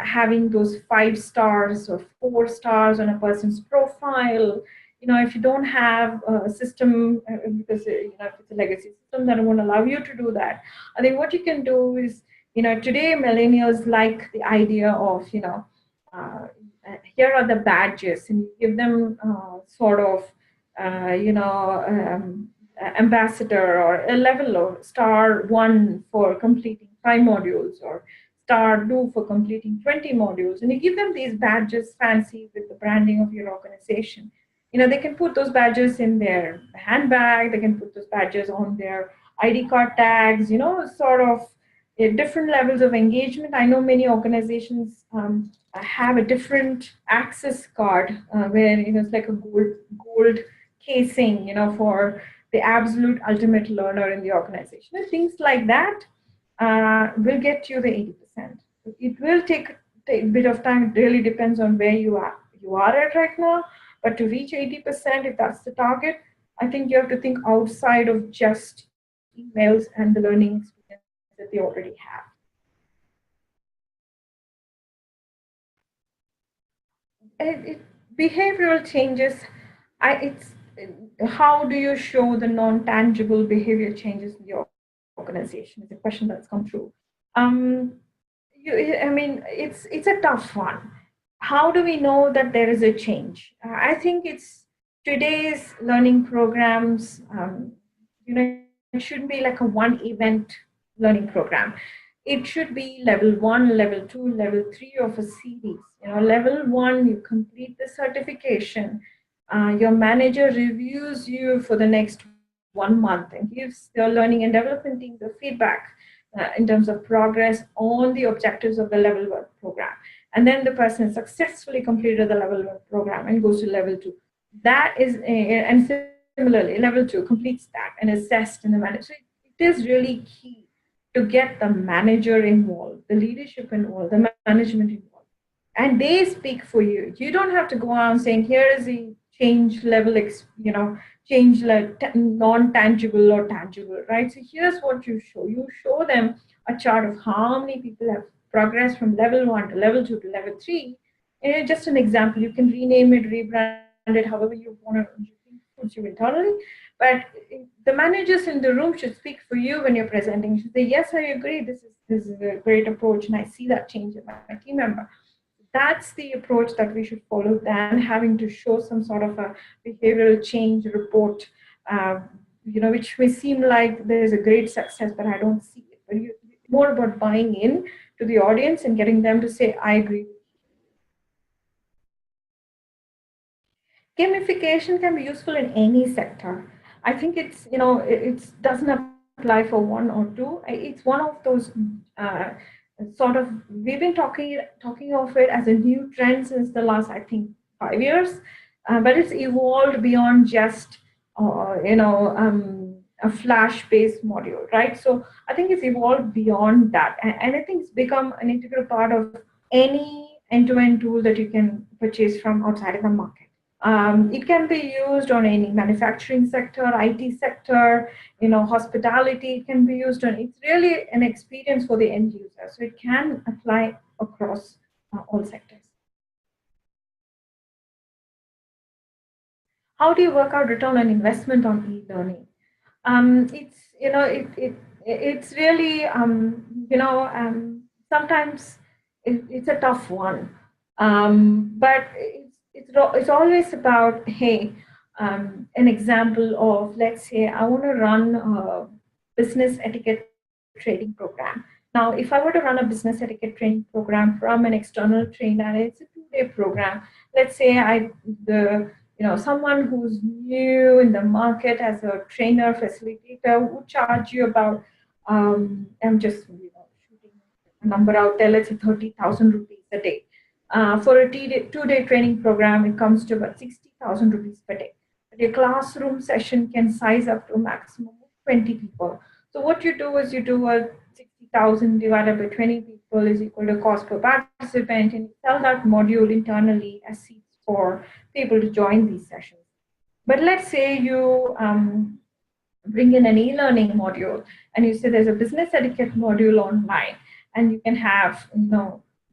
having those 5 stars or 4 stars on a person's profile. If you don't have a system, because if it's a legacy system that won't allow you to do that, I think what you can do is, today millennials like the idea of, here are the badges, and you give them sort of, ambassador, or a level of star 1 for completing 5 modules, or star 2 for completing 20 modules, and you give them these badges fancy with the branding of your organization. They can put those badges in their handbag, they can put those badges on their ID card tags, sort of different levels of engagement. I know many organizations have a different access card where it's like a gold casing, for the absolute ultimate learner in the organization. And things like that will get you the 80%. It will take a bit of time. It really depends on where you are at right now. But to reach 80%, if that's the target, I think you have to think outside of just emails and the learning experience that they already have. Behavioral changes, it's how do you show the non-tangible behavior changes in the organization is a question that's come through. It's a tough one. How do we know that there is a change? I think it's today's learning programs, it shouldn't be like a one event learning program. It should be level 1, level 2, level 3 of a series. Level 1, you complete the certification. Your manager reviews you for the next 1 month and gives the learning and development team the feedback in terms of progress on the objectives of the level 1 program. And then the person successfully completed the level 1 program and goes to level 2. That is, and similarly, level 2 completes that and assessed in the manager. So it is really key to get the manager involved, the leadership involved, the management involved. And they speak for you. You don't have to go on saying, here is the change level, change non-tangible or tangible, right? So here's what you show. You show them a chart of how many people have progressed from level 1 to level 2 to level 3. And just an example, you can rename it, rebrand it, however you want to put you internally. But the managers in the room should speak for you when you're presenting. You should say, yes, I agree, this is a great approach, and I see that change in my team member. That's the approach that we should follow than having to show some sort of a behavioral change report, which may seem like there's a great success, but I don't see it. But it's more about buying in to the audience and getting them to say, I agree. Gamification can be useful in any sector. I think it doesn't apply for one or two. It's one of those we've been talking of it as a new trend since the last, I think, 5 years, but it's evolved beyond just a flash-based module, right? So I think it's evolved beyond that, and I think it's become an integral part of any end-to-end tool that you can purchase from outside of the market. It can be used on any manufacturing sector, IT sector, hospitality. It can be used on. It's really an experience for the end user, so it can apply across all sectors. How do you work out return on investment on e-learning? It's really sometimes it's a tough one, but it's always about, hey, an example of, let's say I want to run a business etiquette training program. Now, if I were to run a business etiquette training program from an external trainer, it's a 2-day program. Let's say someone who's new in the market as a trainer facilitator would charge you about, I'm just shooting a number out there, let's say 30,000 rupees a day. For a 2-day training program, it comes to about 60,000 rupees per day. But your classroom session can size up to a maximum of 20 people. So what you do is you do a 60,000 divided by 20 people is equal to cost per participant, and you sell that module internally as seats for people to join these sessions. But let's say you bring in an e-learning module, and you say there's a business etiquette module online, and you can have,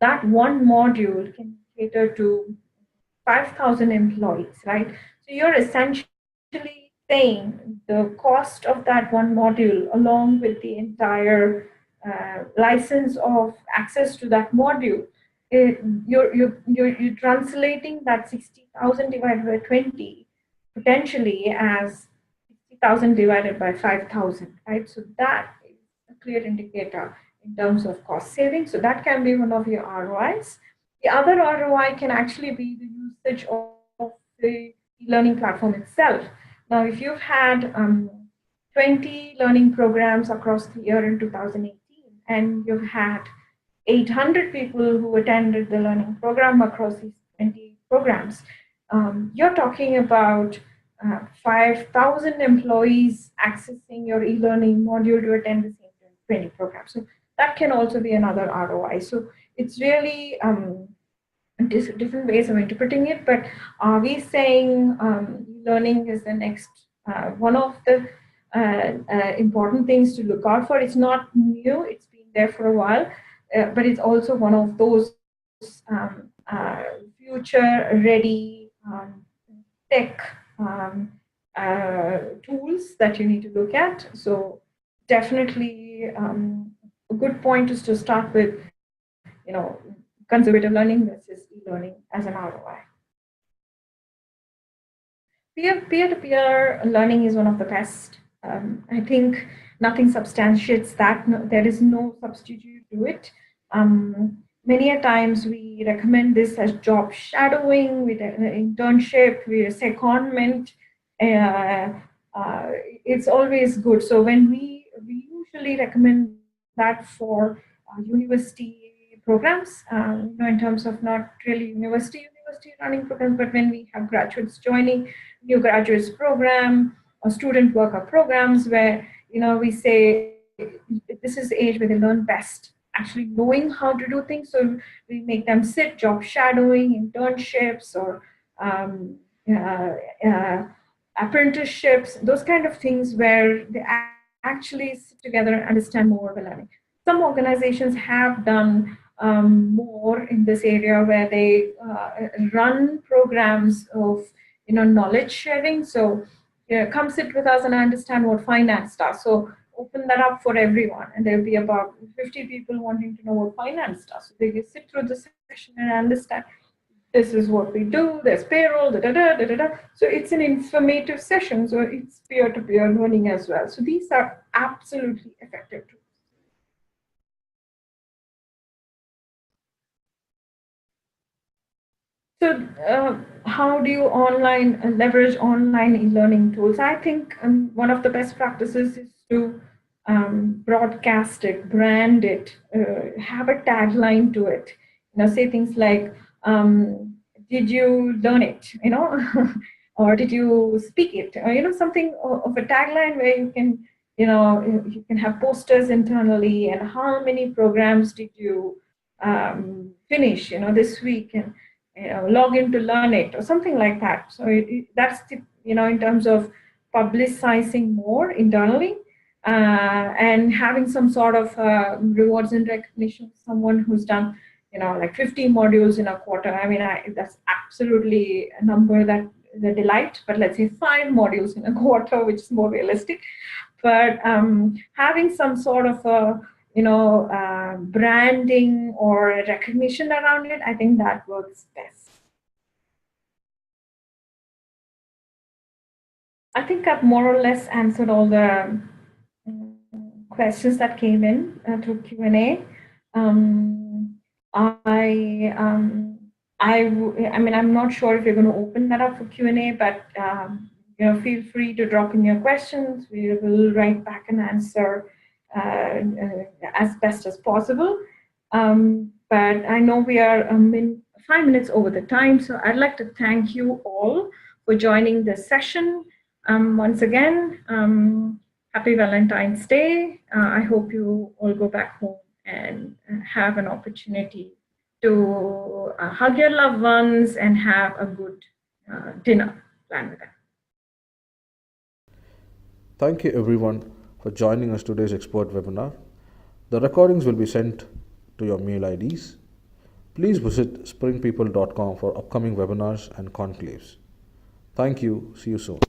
that one module can cater to 5,000 employees, right? So you're essentially saying the cost of that one module, along with the entire license of access to that module, you're translating that 60,000 divided by 20 potentially as 60,000 divided by 5,000, right? So that is a clear indicator in terms of cost saving. So that can be one of your ROIs. The other ROI can actually be the usage of the learning platform itself. Now, if you've had 20 learning programs across the year in 2018, and you've had 800 people who attended the learning program across these 20 programs, you're talking about 5,000 employees accessing your e-learning module to attend the same 20 programs. So that can also be another ROI. So it's really different ways of interpreting it, but are we saying learning is the next one of the important things to look out for? It's not new, it's been there for a while, but it's also one of those future-ready tech tools that you need to look at. So definitely a good point is to start with, conservative learning versus e-learning as an ROI. Peer-to-peer learning is one of the best. I think nothing substantiates that. There is no substitute to it. Many a times we recommend this as job shadowing, with an internship, with a secondment. It's always good. So when we usually recommend that for university programs, in terms of not really university running programs, but when we have graduates joining new graduates program or student worker programs where, we say this is the age where they learn best, actually knowing how to do things. So we make them sit job shadowing, internships, or apprenticeships, those kind of things where they actually sit together and understand more of the learning. Some organizations have done more in this area where they run programs of knowledge sharing. So come sit with us and understand what finance does. So open that up for everyone, and there'll be about 50 people wanting to know what finance does. So they can sit through the session and understand this is what we do. There's payroll, da da da da da da. So it's an informative session. So it's peer-to-peer learning as well. So these are absolutely effective tools. So how do you leverage online e-learning tools? I think one of the best practices is to broadcast it, brand it, have a tagline to it. Say things like, did you learn it, or did you speak it? Or, something of a tagline where you can, you can have posters internally, and how many programs did you finish, this week, and log in to learn it, or something like that. So that's the, in terms of publicizing more internally, and having some sort of rewards and recognition. Someone who's done, like 50 modules in a quarter. I mean, that's absolutely a number that is a delight. But let's say 5 modules in a quarter, which is more realistic. But having some sort of a branding or recognition around it, I think that works best. I think I've more or less answered all the questions that came in through Q&A. I mean, I'm not sure if you're going to open that up for Q&A, but feel free to drop in your questions. We will write back an answer as best as possible. But I know we are 5 minutes over the time, so I'd like to thank you all for joining this session. Once again, happy Valentine's Day. I hope you all go back home and have an opportunity to hug your loved ones and have a good dinner plan with them. Thank you everyone for joining us today's expert webinar. The recordings will be sent to your mail IDs. Please visit springpeople.com for upcoming webinars and conclaves. Thank you. See you soon.